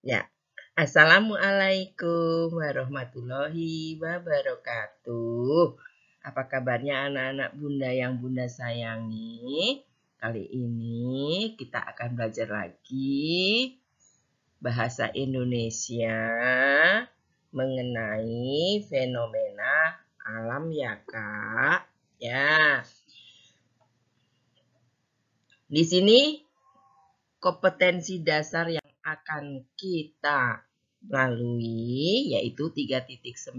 Ya. Assalamualaikum warahmatullahi wabarakatuh. Apa kabarnya anak-anak bunda yang bunda sayangi? Kali ini kita akan belajar lagi bahasa Indonesia mengenai fenomena alam ya Kak. Ya. Di sini kompetensi dasar yang akan kita lalui yaitu 3.9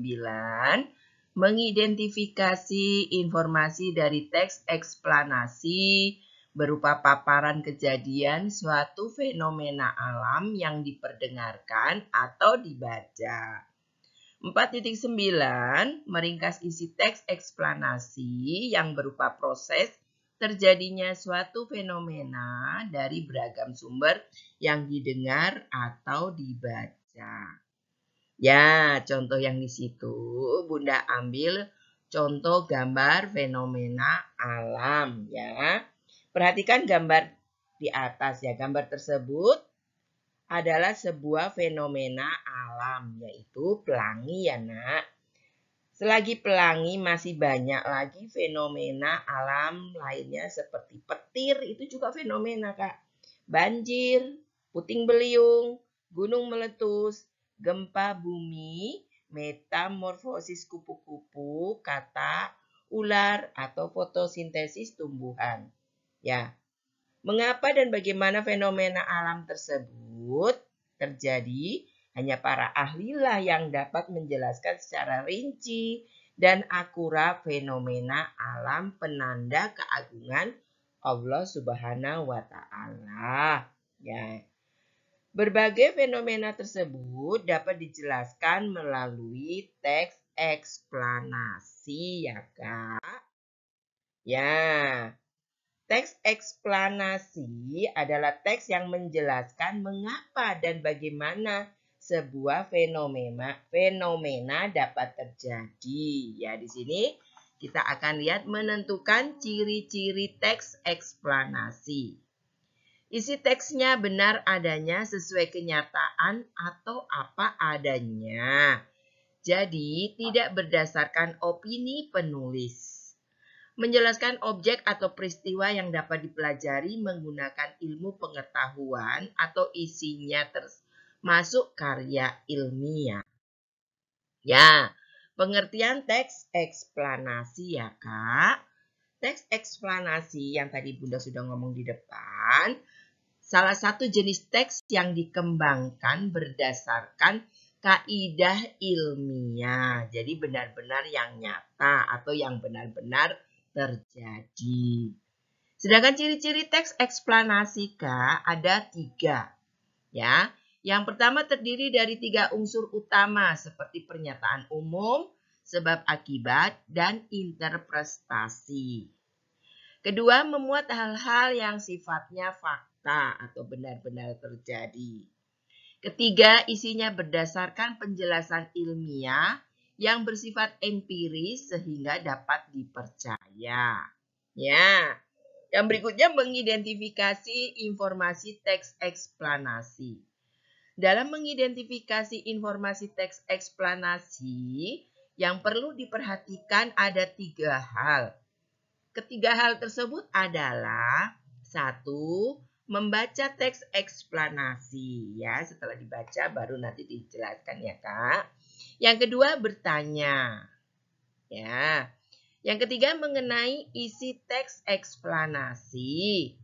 mengidentifikasi informasi dari teks eksplanasi berupa paparan kejadian suatu fenomena alam yang diperdengarkan atau dibaca. 4.9 meringkas isi teks eksplanasi yang berupa proses terjadinya suatu fenomena dari beragam sumber yang didengar atau dibaca. Ya, contoh yang di situ Bunda ambil contoh gambar fenomena alam ya. Perhatikan gambar di atas ya. Gambar tersebut adalah sebuah fenomena alam, yaitu pelangi ya nak. Selagi pelangi masih banyak lagi fenomena alam lainnya seperti petir, itu juga fenomena Kak. Banjir, puting beliung, gunung meletus, gempa bumi, metamorfosis kupu-kupu, kata, ular, atau fotosintesis tumbuhan. Ya, mengapa dan bagaimana fenomena alam tersebut terjadi? Hanya para ahlilah yang dapat menjelaskan secara rinci dan akurat fenomena alam penanda keagungan Allah Subhanahu wa Ta'ala. Ya. Berbagai fenomena tersebut dapat dijelaskan melalui teks eksplanasi ya Kak. Ya. Teks eksplanasi adalah teks yang menjelaskan mengapa dan bagaimana sebuah fenomena dapat terjadi. Ya, di sini kita akan lihat menentukan ciri-ciri teks eksplanasi. Isi teksnya benar adanya sesuai kenyataan atau apa adanya. Jadi, tidak berdasarkan opini penulis. Menjelaskan objek atau peristiwa yang dapat dipelajari menggunakan ilmu pengetahuan atau isinya termasuk karya ilmiah. Ya, pengertian teks eksplanasi ya Kak. Teks eksplanasi yang tadi Bunda sudah ngomong di depan, salah satu jenis teks yang dikembangkan berdasarkan kaidah ilmiah. Jadi benar-benar yang nyata atau yang benar-benar terjadi. Sedangkan ciri-ciri teks eksplanasi Kak ada 3. Ya. Yang pertama terdiri dari 3 unsur utama seperti pernyataan umum, sebab akibat, dan interpretasi. Kedua, memuat hal-hal yang sifatnya fakta atau benar-benar terjadi. Ketiga, isinya berdasarkan penjelasan ilmiah yang bersifat empiris sehingga dapat dipercaya. Ya. Yang berikutnya mengidentifikasi informasi teks eksplanasi. Dalam mengidentifikasi informasi teks eksplanasi, yang perlu diperhatikan ada 3 hal. Ketiga hal tersebut adalah 1. Membaca teks eksplanasi ya, setelah dibaca baru nanti dijelaskan ya Kak. Yang kedua bertanya. Ya. Yang ketiga mengenai isi teks eksplanasi.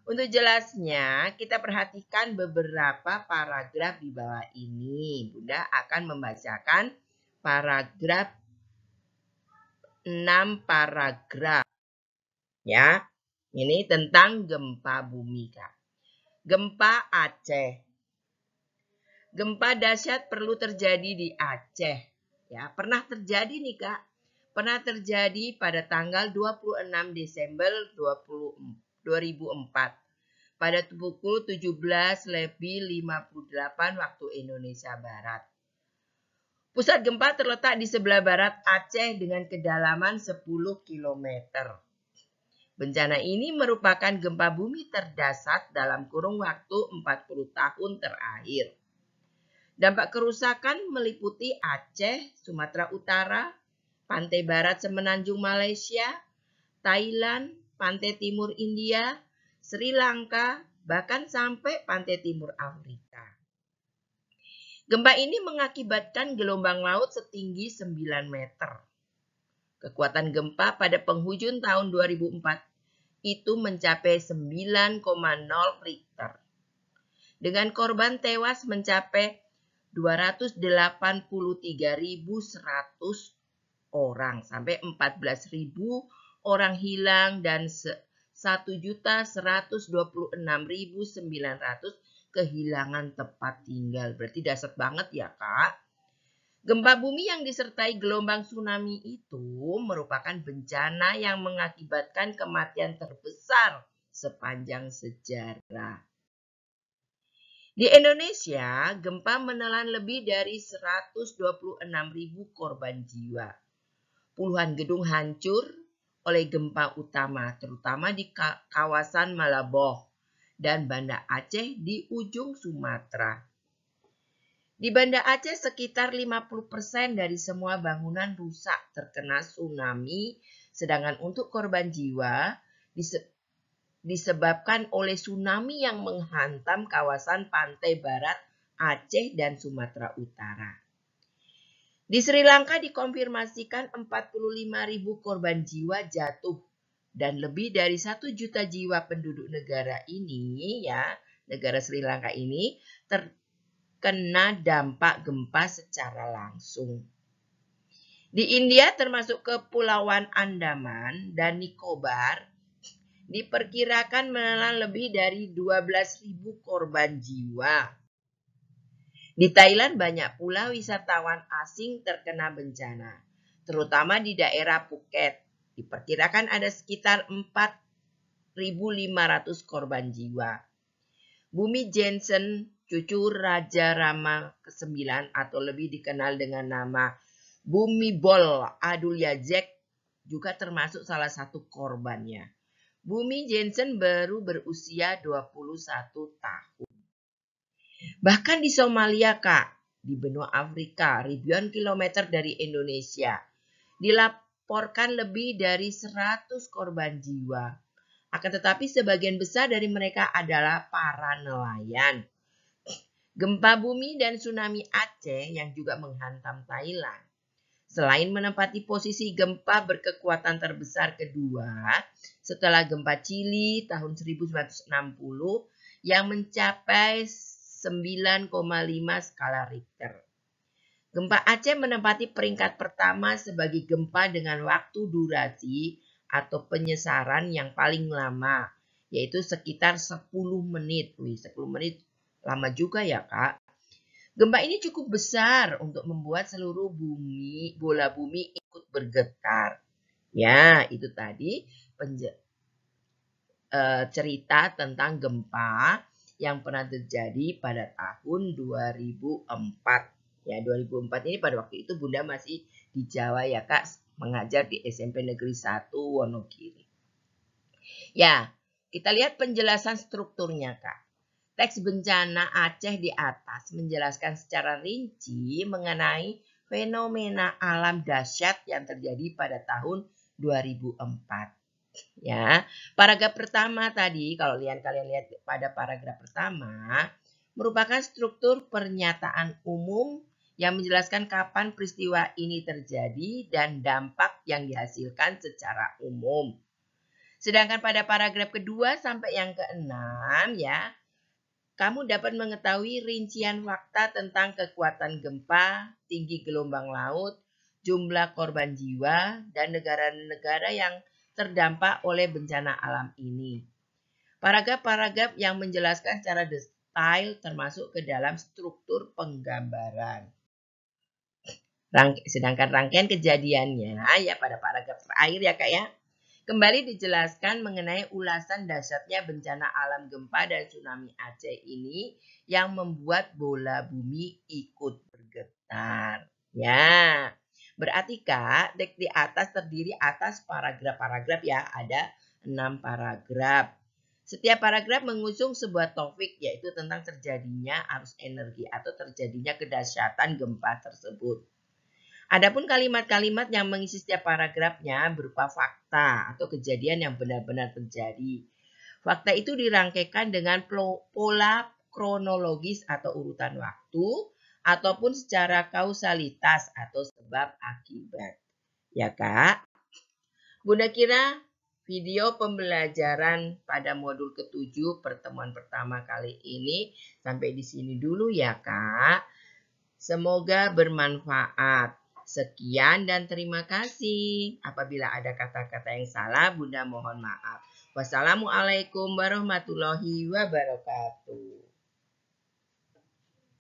Untuk jelasnya, kita perhatikan beberapa paragraf di bawah ini. Bunda akan membacakan paragraf 6 paragraf. Ya, ini tentang gempa bumi, Kak. Gempa Aceh. Gempa dahsyat perlu terjadi di Aceh. Ya, pernah terjadi nih, Kak. Pernah terjadi pada tanggal 26 Desember 2004 pada pukul 17:58 waktu Indonesia Barat. Pusat gempa terletak di sebelah barat Aceh dengan kedalaman 10 km. Bencana ini merupakan gempa bumi terdahsyat dalam kurun waktu 40 tahun terakhir. Dampak kerusakan meliputi Aceh, Sumatera Utara, pantai barat semenanjung Malaysia, Thailand, pantai timur India, Sri Lanka, bahkan sampai pantai timur Afrika. Gempa ini mengakibatkan gelombang laut setinggi 9 meter. Kekuatan gempa pada penghujung tahun 2004 itu mencapai 9,0 Richter. Dengan korban tewas mencapai 283.100 orang sampai 14.000 orang hilang dan 1.126.900 kehilangan tempat tinggal. Berarti dahsyat banget ya, Kak. Gempa bumi yang disertai gelombang tsunami itu merupakan bencana yang mengakibatkan kematian terbesar sepanjang sejarah. Di Indonesia, gempa menelan lebih dari 126.000 korban jiwa. Puluhan gedung hancur oleh gempa utama, terutama di kawasan Malaboh dan Banda Aceh di ujung Sumatera. Di Banda Aceh, sekitar 50% dari semua bangunan rusak terkena tsunami, sedangkan untuk korban jiwa disebabkan oleh tsunami yang menghantam kawasan pantai barat Aceh dan Sumatera Utara. Di Sri Lanka dikonfirmasikan 45.000 korban jiwa jatuh dan lebih dari 1 juta jiwa penduduk negara ini, negara Sri Lanka ini terkena dampak gempa secara langsung. Di India termasuk Kepulauan Andaman dan Nicobar diperkirakan menelan lebih dari 12.000 korban jiwa. Di Thailand banyak pula wisatawan asing terkena bencana, terutama di daerah Phuket. Diperkirakan ada sekitar 4.500 korban jiwa. Bumi Jensen, cucu Raja Rama ke-9 atau lebih dikenal dengan nama Bhumibol Adulyadej, juga termasuk salah satu korbannya. Bumi Jensen baru berusia 21 tahun. Bahkan di Somalia, Kak, di benua Afrika, ribuan kilometer dari Indonesia, dilaporkan lebih dari 100 korban jiwa. Akan tetapi sebagian besar dari mereka adalah para nelayan. Gempa bumi dan tsunami Aceh yang juga menghantam Thailand. Selain menempati posisi gempa berkekuatan terbesar kedua setelah gempa Chili tahun 1960 yang mencapai 9,5 skala Richter. Gempa Aceh menempati peringkat pertama sebagai gempa dengan waktu durasi atau penyesaran yang paling lama, yaitu sekitar 10 menit. 10 menit lama juga ya, Kak. Gempa ini cukup besar untuk membuat seluruh bola bumi ikut bergetar. Ya, itu tadi cerita tentang gempa yang pernah terjadi pada tahun 2004. Ya, 2004 ini pada waktu itu Bunda masih di Jawa ya, Kak, mengajar di SMP Negeri 1 Wonogiri. Ya, kita lihat penjelasan strukturnya, Kak. Teks bencana Aceh di atas menjelaskan secara rinci mengenai fenomena alam dahsyat yang terjadi pada tahun 2004. Ya, paragraf pertama tadi, kalau kalian lihat pada paragraf pertama, merupakan struktur pernyataan umum yang menjelaskan kapan peristiwa ini terjadi dan dampak yang dihasilkan secara umum. Sedangkan pada paragraf kedua sampai yang keenam, ya, kamu dapat mengetahui rincian fakta tentang kekuatan gempa, tinggi gelombang laut, jumlah korban jiwa, dan negara-negara yang terdampak oleh bencana alam ini. Paragraf-paragraf yang menjelaskan secara detail termasuk ke dalam struktur penggambaran. Sedangkan rangkaian kejadiannya ya pada paragraf terakhir ya, Kak, ya. Kembali dijelaskan mengenai ulasan dahsyatnya bencana alam gempa dan tsunami Aceh ini yang membuat bola bumi ikut bergetar. Ya, berarti, Kak, teks di atas terdiri atas paragraf-paragraf ya, ada 6 paragraf. Setiap paragraf mengusung sebuah topik, yaitu tentang terjadinya arus energi atau terjadinya kedahsyatan gempa tersebut. Adapun kalimat-kalimat yang mengisi setiap paragrafnya berupa fakta atau kejadian yang benar-benar terjadi. Fakta itu dirangkaikan dengan pola kronologis atau urutan waktu, ataupun secara kausalitas atau sebab akibat. Ya Kak? Bunda kira video pembelajaran pada modul ke-7 pertemuan pertama kali ini sampai di sini dulu ya Kak. Semoga bermanfaat. Sekian dan terima kasih. Apabila ada kata-kata yang salah, Bunda mohon maaf. Wassalamualaikum warahmatullahi wabarakatuh.